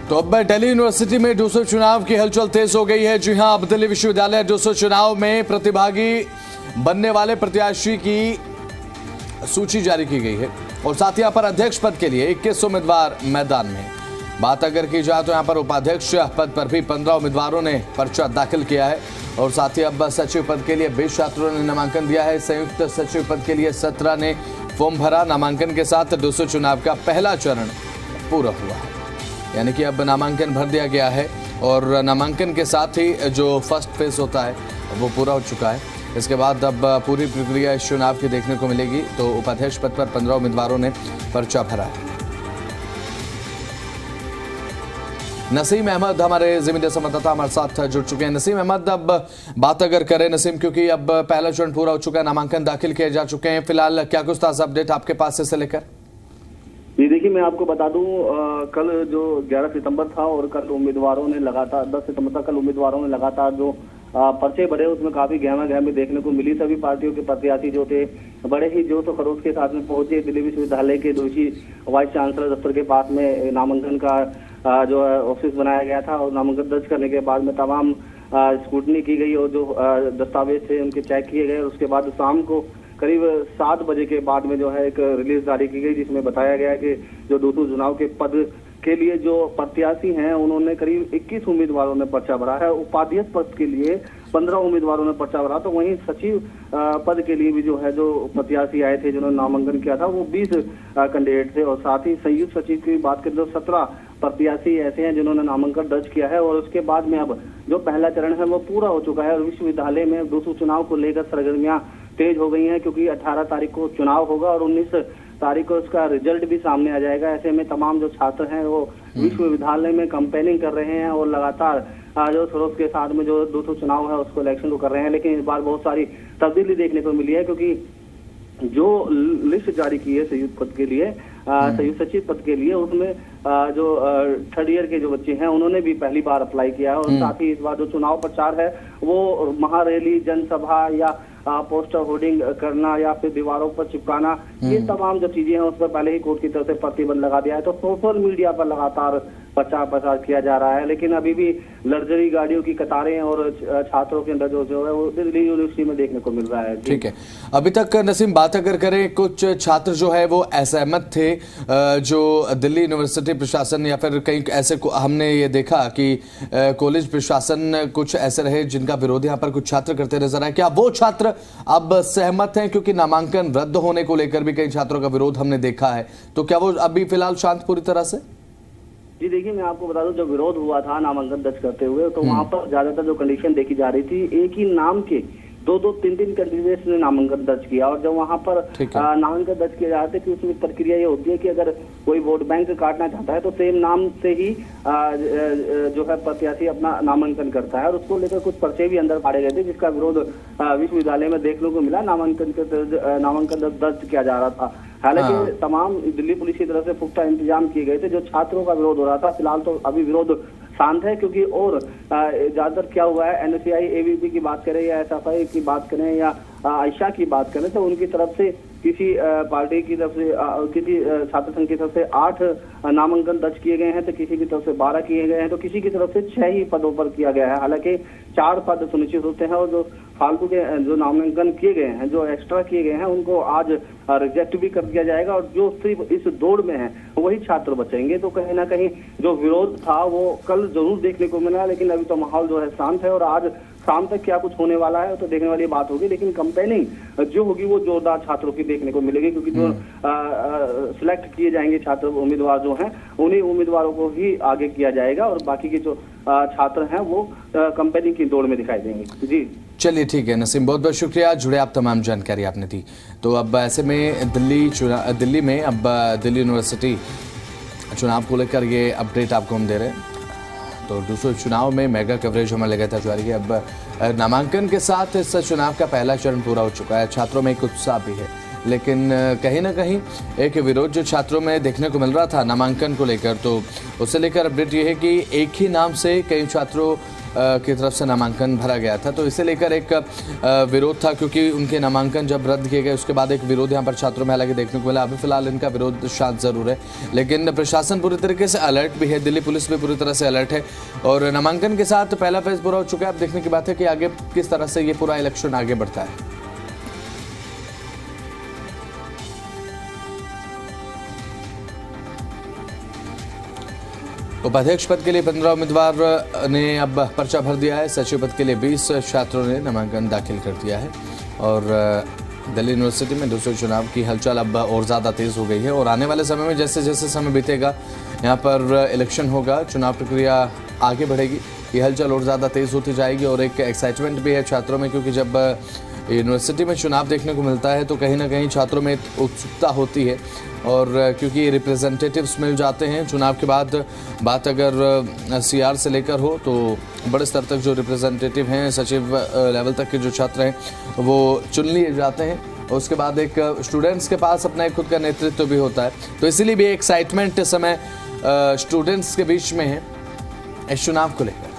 तो अब दिल्ली यूनिवर्सिटी में दूसरे चुनाव की हलचल तेज हो गई है। जी हां, अब दिल्ली विश्वविद्यालय दूसरे चुनाव में प्रतिभागी बनने वाले प्रत्याशी की सूची जारी की गई है और साथ ही यहाँ पर अध्यक्ष पद के लिए 21 उम्मीदवार मैदान में। बात अगर की जाए तो यहाँ पर उपाध्यक्ष पद पर भी 15 उम्मीदवारों ने पर्चा दाखिल किया है और साथ ही अब सचिव पद के लिए 20 छात्रों ने नामांकन दिया है। संयुक्त सचिव पद के लिए 17 ने फॉर्म भरा। नामांकन के साथ दूसरे चुनाव का पहला चरण पूरा हुआ है, यानी कि अब नामांकन भर दिया गया है और नामांकन के साथ ही जो फर्स्ट फेज होता है वो पूरा हो चुका है। इसके बाद अब पूरी प्रक्रिया इस चुनाव की देखने को मिलेगी। तो उपाध्यक्ष पद पर 15 उम्मीदवारों ने पर्चा भरा है। नसीम अहमद हमारे ज़मींदार संवाददाता हमारे साथ जुड़ चुके हैं। नसीम अहमद, अब बात अगर करें नसीम, क्योंकि अब पहला चरण पूरा हो चुका है, नामांकन दाखिल किए जा चुके हैं, फिलहाल क्या कुछ ताज़ा अपडेट आपके पास से लेकर? जी देखिए, मैं आपको बता दूं, कल जो 11 सितंबर था और कल उम्मीदवारों ने लगातार 10 सितंबर तक कल उम्मीदवारों ने लगातार जो पर्चे भरे उसमें काफी गहमा गहमी देखने को मिली। सभी पार्टियों के प्रत्याशी जो थे बड़े ही जोश और खरोश के साथ में पहुंचे दिल्ली विश्वविद्यालय के दोषी वाइस चांसलर दफ्तर के पास में। नामांकन का जो ऑफिस बनाया गया था और नामांकन दर्ज करने के बाद में तमाम स्क्रूटनी की गई और जो दस्तावेज थे उनके चेक किए गए। उसके बाद शाम को करीब 7 बजे के बाद में जो है एक रिलीज जारी की गई, जिसमें बताया गया कि जो दूसरे चुनाव के पद के लिए जो प्रत्याशी हैं उन्होंने करीब 21 उम्मीदवारों ने पर्चा भरा है। उपाध्यक्ष पद के लिए 15 उम्मीदवारों ने पर्चा भरा। तो वहीं सचिव पद के लिए भी जो है जो प्रत्याशी आए थे जिन्होंने नामांकन किया था वो 20 कैंडिडेट थे और साथ ही संयुक्त सचिव की बात करें तो 17 प्रत्याशी ऐसे हैं जिन्होंने नामांकन दर्ज किया है। और उसके बाद में अब जो पहला चरण है वो पूरा हो चुका है और विश्वविद्यालय में दूसरे चुनाव को लेकर सरगर्मियां तेज हो गई हैं, क्योंकि 18 तारीख को चुनाव होगा और 19 तारीख को उसका रिजल्ट भी सामने आ जाएगा। ऐसे में तमाम जो छात्र हैं वो विश्वविद्यालय में कैंपेनिंग कर रहे हैं और लगातार जो खरोश के साथ में जो दूसरा चुनाव है उसको इलेक्शन को कर रहे हैं। लेकिन इस बार बहुत सारी तब्दीली देखने को मिली है, क्योंकि जो लिस्ट जारी की है संयुक्त पद के लिए, संयुक्त सचिव पद के लिए, उसमें जो 3rd ईयर के जो बच्चे हैं उन्होंने भी पहली बार अप्लाई किया है। और साथ ही इस बार जो चुनाव प्रचार है वो महारैली, जनसभा या पोस्टर होर्डिंग करना या फिर दीवारों पर चिपकाना, ये तमाम जो चीजें हैं उस पर पहले ही कोर्ट की तरफ से प्रतिबंध लगा दिया है। तो सोशल मीडिया पर लगातार प्रचार प्रसार किया जा रहा है, लेकिन अभी भी लग्जरी गाड़ियों की कतारें और छात्रों के अंदर जो है वो दिल्ली यूनिवर्सिटी में देखने को मिल रहा है। ठीक है, अभी तक नसीम बात अगर करें, कुछ छात्र जो है वो असहमत थे, जो दिल्ली यूनिवर्सिटी प्रशासन या फिर कहीं ऐसे हमने ये देखा कि कॉलेज प्रशासन कुछ ऐसे रहे जिनका विरोध यहाँ पर कुछ छात्र करते नजर आए। क्या वो छात्र अब सहमत हैं, क्योंकि नामांकन रद्द होने को लेकर भी कई छात्रों का विरोध हमने देखा है, तो क्या वो अभी फिलहाल शांत पूरी तरह से? जी देखिए, मैं आपको बता दूं, जब विरोध हुआ था नामांकन दर्ज करते हुए तो वहां पर ज्यादातर जो कंडीशन देखी जा रही थी, एक ही नाम के 2-3 कैंडिडेट्स ने नामांकन दर्ज किया। और जब वहां पर नामांकन दर्ज किए जाते कि उसमें प्रक्रिया ये होती है कि अगर कोई वोट बैंक काटना चाहता है तो सेम नाम से ही जो है प्रत्याशी अपना नामांकन करता है। और उसको लेकर कुछ पर्चे भी अंदर फाड़े गए थे, जिसका विरोध विश्वविद्यालय में देखने को मिला। नामांकन दर्ज किया जा रहा था। हालांकि तमाम दिल्ली पुलिस की तरफ से पुख्ता इंतजाम किए गए थे। जो छात्रों का विरोध हो रहा था, फिलहाल तो अभी विरोध शांत है, क्योंकि और ज्यादातर क्या हुआ है, एनएसयूआई एबीवीपी की बात करें या एसएफआई की बात करें या आयशा की बात करें तो उनकी तरफ से किसी पार्टी की तरफ से किसी छात्र संघ की तरफ से 8 नामांकन दर्ज किए गए हैं तो किसी की तरफ से 12 किए गए हैं तो किसी की तरफ से 6 ही पदों पर किया गया है। हालांकि 4 पद सुनिश्चित होते हैं और जो फालतू के जो नामांकन किए गए हैं, जो एक्स्ट्रा किए गए हैं, उनको आज रिजेक्ट भी कर दिया जाएगा और जो सिर्फ इस दौड़ में है वही छात्र बचेंगे। तो कहीं ना कहीं जो विरोध था वो कल जरूर देखने को मिला, लेकिन अभी तो माहौल जो है शांत है और आज शाम तक क्या कुछ होने वाला है तो देखने वाली बात होगी। लेकिन कैंपेनिंग जो होगी वो जोरदार छात्रों की देखने को मिलेगी, क्योंकि जो सिलेक्ट किए जाएंगे छात्र उम्मीदवार जो हैं उन्हीं उम्मीदवारों को ही आगे किया जाएगा और बाकी के जो छात्र हैं वो कैंपेनिंग की दौड़ में दिखाई देंगे। जी चलिए ठीक है नसीम, बहुत बहुत शुक्रिया, जुड़े आप तमाम जानकारी आपने दी। तो अब ऐसे में दिल्ली में अब दिल्ली यूनिवर्सिटी चुनाव को लेकर ये अपडेट आपको हम दे रहे हैं। तो दूसरे चुनाव में मेगा कवरेज हमें लगातार जारी है। अब नामांकन के साथ इस चुनाव का पहला चरण पूरा हो चुका है। छात्रों में एक उत्साह भी है, लेकिन कहीं ना कहीं एक विरोध जो छात्रों में देखने को मिल रहा था नामांकन को लेकर, तो उसे लेकर अपडेट ये है कि एक ही नाम से कई छात्रों की तरफ से नामांकन भरा गया था, तो इसे लेकर एक विरोध था, क्योंकि उनके नामांकन जब रद्द किए गए उसके बाद एक विरोध यहाँ पर छात्रों में हालांकि देखने को मिला। अभी फिलहाल इनका विरोध शांत जरूर है, लेकिन प्रशासन पूरी तरीके से अलर्ट भी है, दिल्ली पुलिस भी पूरी तरह से अलर्ट है और नामांकन के साथ पहला फेज पूरा हो चुका है। अब देखने की बात है कि आगे किस तरह से ये पूरा इलेक्शन आगे बढ़ता है। उपाध्यक्ष पद के लिए 15 उम्मीदवार ने अब पर्चा भर दिया है। सचिव पद के लिए 20 छात्रों ने नामांकन दाखिल कर दिया है और दिल्ली यूनिवर्सिटी में दूसरे चुनाव की हलचल अब और ज़्यादा तेज़ हो गई है और आने वाले समय में जैसे जैसे समय बीतेगा, यहाँ पर इलेक्शन होगा, चुनाव प्रक्रिया आगे बढ़ेगी, ये हलचल और ज़्यादा तेज़ होती जाएगी और एक एक्साइटमेंट भी है छात्रों में, क्योंकि जब यूनिवर्सिटी में चुनाव देखने को मिलता है तो कहीं ना कहीं छात्रों में उत्सुकता होती है और क्योंकि रिप्रेजेंटेटिव्स मिल जाते हैं चुनाव के बाद। बात अगर सीआर से लेकर हो तो बड़े स्तर तक जो रिप्रेजेंटेटिव हैं, सचिव लेवल तक के जो छात्र हैं वो चुन लिए जाते हैं और उसके बाद एक स्टूडेंट्स के पास अपना एक खुद का नेतृत्व भी होता है, तो इसीलिए भी एक्साइटमेंट इस समय स्टूडेंट्स के बीच में है इस चुनाव को लेकर।